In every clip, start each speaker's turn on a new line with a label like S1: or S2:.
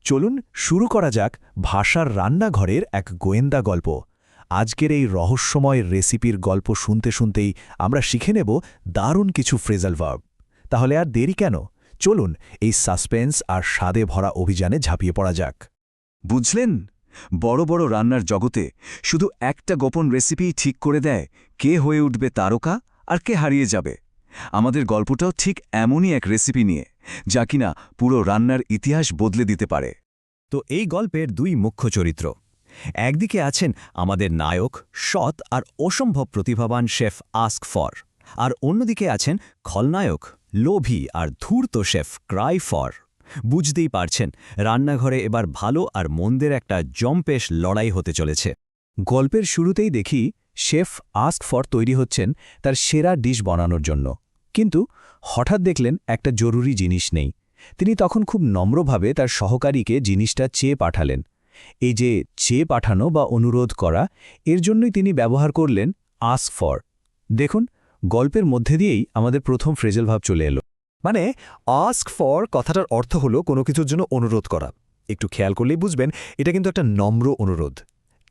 S1: চলুন শুরু করা যাক ভাষার রান্নাঘরের এক গোয়েন্দা গল্প। আজকের এই রহস্যময় রেসিপির গল্প শুনতে শুনতেই আমরা শিখে নেব দারুণ কিছু ফ্রেজাল ভার্ব। তাহলে আর দেরি কেন, চলুন এই সাসপেন্স আর স্বাদে ভরা অভিযানে ঝাঁপিয়ে পড়া যাক।
S2: বুঝলেন, বড় বড় রান্নার জগতে শুধু একটা গোপন রেসিপি ঠিক করে দেয় কে হয়ে উঠবে তারকা আর কে হারিয়ে যাবে। আমাদের গল্পটাও ঠিক এমনই এক রেসিপি নিয়ে, যা কিনা পুরো রান্নার ইতিহাস বদলে দিতে পারে।
S1: তো এই গল্পের দুই মুখ্য চরিত্র। একদিকে আছেন আমাদের নায়ক, সৎ আর অসম্ভব প্রতিভাবান শেফ আস্ক ফর, আর অন্যদিকে আছেন খলনায়ক, লোভী আর ধূর্ত শেফ ক্রাই ফর। বুঝতেই পারছেন, রান্নাঘরে এবার ভালো আর মন্দের একটা জম্পেশ লড়াই হতে চলেছে। গল্পের শুরুতেই দেখি শেফ আস্ক ফর তৈরি হচ্ছেন তার সেরা ডিশ বানানোর জন্য, কিন্তু হঠাৎ দেখলেন একটা জরুরি জিনিস নেই। তিনি তখন খুব নম্রভাবে তার সহকারীকে জিনিসটা চেয়ে পাঠালেন। এই যে চেয়ে পাঠানো বা অনুরোধ করা, এর জন্যই তিনি ব্যবহার করলেন আস্ক ফর। দেখুন, গল্পের মধ্যে দিয়েই আমাদের প্রথম ফ্রেজাল ভাব চলে এলো। মানে আস্ক ফর কথাটার অর্থ হলো কোনো কিছুর জন্য অনুরোধ করা। একটু খেয়াল করলেই বুঝবেন এটা কিন্তু একটা নম্র অনুরোধ,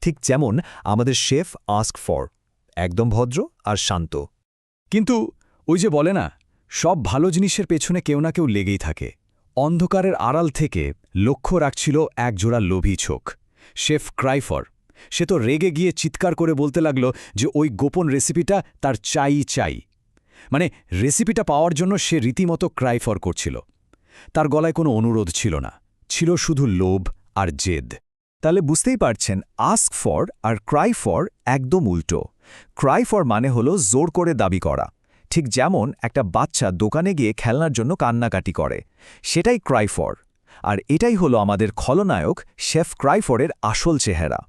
S1: ঠিক যেমন আমাদের শেফ আস্ক ফর, একদম ভদ্র আর শান্ত। কিন্তু ওই যে বলে না, সব ভালো জিনিসের পেছনে কেউ না কেউ লেগেই থাকে। অন্ধকারের আড়াল থেকে লক্ষ্য রাখছিল একজোড়া লোভী চোখ। শেফ ক্রাইফর, সে তো রেগে গিয়ে চিৎকার করে বলতে লাগল যে ওই গোপন রেসিপিটা তার চাই। মানে রেসিপিটা পাওয়ার জন্য সে রীতিমতো ক্রাইফর করছিল। তার গলায় কোনো অনুরোধ ছিল না, ছিল শুধু লোভ আর জেদ। তাহলে বুঝতেই পারছেন, আস্ক ফর আর ক্রাই ফর একদম উল্টো। ক্রাই ফর মানে হলো জোর করে দাবি করা, ঠিক যেমন একটা বাচ্চা দোকানে গিয়ে খেলনার জন্য কান্নাকাটি করে, সেটাই ক্রাই ফর। আর এটাই হলো আমাদের খলনায়ক শেফ ক্রাইফরের আসল চেহারা।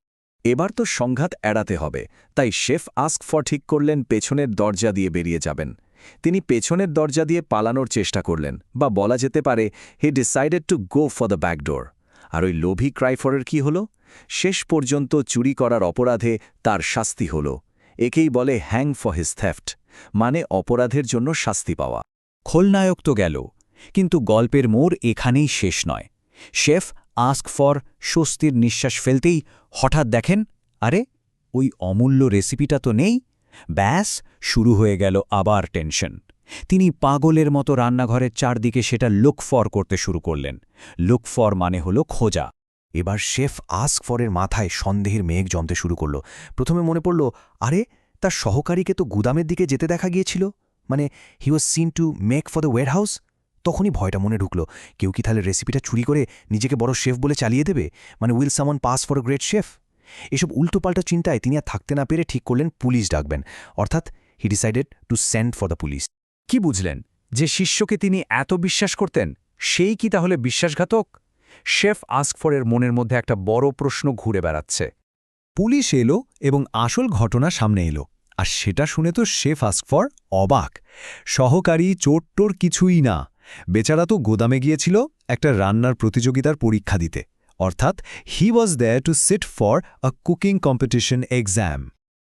S2: এবার তো সংঘাত এড়াতে হবে, তাই শেফ আস্ক ফর ঠিক করলেন পেছনের দরজা দিয়ে বেরিয়ে যাবেন। তিনি পেছনের দরজা দিয়ে পালানোর চেষ্টা করলেন, বা বলা যেতে পারে he decided to go for the backdoor. আর ওই লোভী ক্রাইফরের কি হল? শেষ পর্যন্ত চুরি করার অপরাধে তার শাস্তি হল। একেই বলে হ্যাং ফর হিজ থেফট, মানে অপরাধের জন্য শাস্তি পাওয়া।
S1: খলনায়ক তো গেল, কিন্তু গল্পের মোড় এখানেই শেষ নয়। শেফ আস্ক ফর স্বস্তির নিঃশ্বাস ফেলতেই হঠাৎ দেখেন, আরে ওই অমূল্য রেসিপিটা তো নেই। ব্যাস, শুরু হয়ে গেল আবার টেনশন। তিনি পাগলের মতো রান্নাঘরের চারদিকে সেটা লুক ফর করতে শুরু করলেন। লুক ফর মানে হলো খোঁজা। এবার শেফ আস্ক ফরের মাথায় সন্দেহের মেঘ জমতে শুরু করল। প্রথমে মনে পড়ল, আরে তার সহকারীকে তো গুদামের দিকে যেতে দেখা গিয়েছিল, মানে he was seen to make for the warehouse. তখনই ভয়টা মনে ঢুকল, কেউ কি তাহলে রেসিপিটা চুরি করে নিজেকে বড় শেফ বলে চালিয়ে দেবে? মানে উইল সামন pass for a great chef? এসব উল্টোপাল্টা চিন্তায় তিনি আর থাকতে না পেরে ঠিক করলেন পুলিশ ডাকবেন, অর্থাৎ হি decided to send for the police. কি বুঝলেন? যে শিষ্যকে তিনি এত বিশ্বাস করতেন, সেই কি তাহলে বিশ্বাসঘাতক? শেফ আস্ক ফরের মনের মধ্যে একটা বড় প্রশ্ন ঘুরে বেড়াচ্ছে। পুলিশ এলো এবং আসল ঘটনা সামনে এলো, আর সেটা শুনে তো শেফ আস্ক ফর অবাক। সহকারী চোট্টোর কিছুই না, বেচারা তো গোদামে গিয়েছিল একটা রান্নার প্রতিযোগিতার পরীক্ষা দিতে, অর্থাৎ he was there to sit for a cooking competition exam.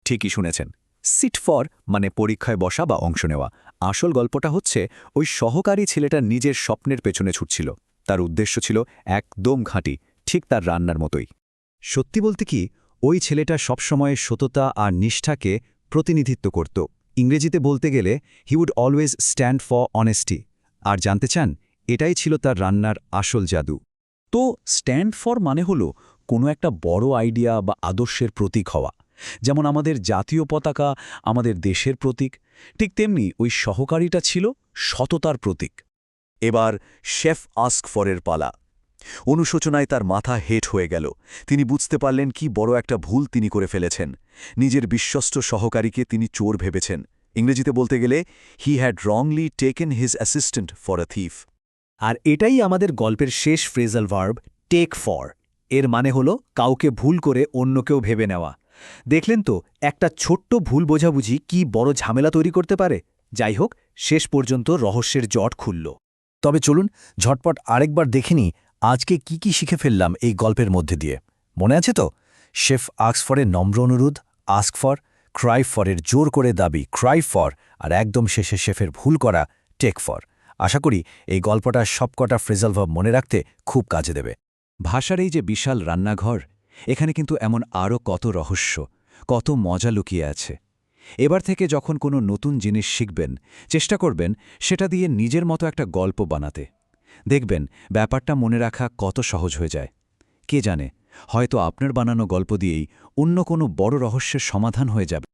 S1: ঠিকই শুনেছেন, সিট ফর মানে পরীক্ষায় বসা বা অংশ নেওয়া। আসল গল্পটা হচ্ছে, ওই সহকারী ছেলেটা নিজের স্বপ্নের পেছনে ছুটছিল। তার উদ্দেশ্য ছিল একদম ঘাঁটি, ঠিক তার রান্নার মতোই। সত্যি বলতে কি, ওই ছেলেটা সবসময় সততা আর নিষ্ঠাকে প্রতিনিধিত্ব করত। ইংরেজিতে বলতে গেলে he would always stand for honesty. আর জানতে চান, এটাই ছিল তার রান্নার আসল জাদু। তো স্ট্যান্ড ফর মানে হলো কোনো একটা বড় আইডিয়া বা আদর্শের প্রতীক হওয়া, যেমন আমাদের জাতীয় পতাকা আমাদের দেশের প্রতীক, ঠিক তেমনি ওই সহকারীটা ছিল সততার প্রতীক।
S2: এবার শেফ আস্ক ফরের পালা। অনুশোচনায় তার মাথা হেট হয়ে গেল। তিনি বুঝতে পারলেন কি বড় একটা ভুল তিনি করে ফেলেছেন। নিজের বিশ্বস্ত সহকারীকে তিনি চোর ভেবেছেন। ইংরেজিতে বলতে গেলে he had wrongly taken his assistant for a thief.
S1: আর এটাই আমাদের গল্পের শেষ ফ্রেজাল ভার্ব, টেক ফর। এর মানে হলো কাউকে ভুল করে অন্য কেউ ভেবে নেওয়া। দেখলেন তো, একটা ছোট্ট ভুল বোঝাবুঝি কি বড় ঝামেলা তৈরি করতে পারে। যাই হোক, শেষ পর্যন্ত রহস্যের জট খুলল। তবে চলুন ঝটপট আরেকবার দেখিনি আজকে কি শিখে ফেললাম এই গল্পের মধ্যে দিয়ে। মনে আছে তো? শেফ আস্ক ফরের নম্র অনুরোধ আস্ক ফর, ক্রাই ফরের জোর করে দাবি ক্রাই ফর, আর একদম শেষে শেফের ভুল করা টেক ফর। আশা করি এই গল্পটা সবকটা ফ্রেজাল ভার্ব মনে রাখতে খুব কাজে দেবে। ভাষার এই যে বিশাল রান্নাঘর, এখানে কিন্তু এমন আরও কত রহস্য, কত মজা লুকিয়ে আছে। এবার থেকে যখন কোনো নতুন জিনিস শিখবেন, চেষ্টা করবেন সেটা দিয়ে নিজের মতো একটা গল্প বানাতে। দেখবেন ব্যাপারটা মনে রাখা কত সহজ হয়ে যায়। কে জানে, হয়তো আপনার বানানো গল্প দিয়েই অন্য কোনো বড় রহস্যের সমাধান হয়ে যাবে।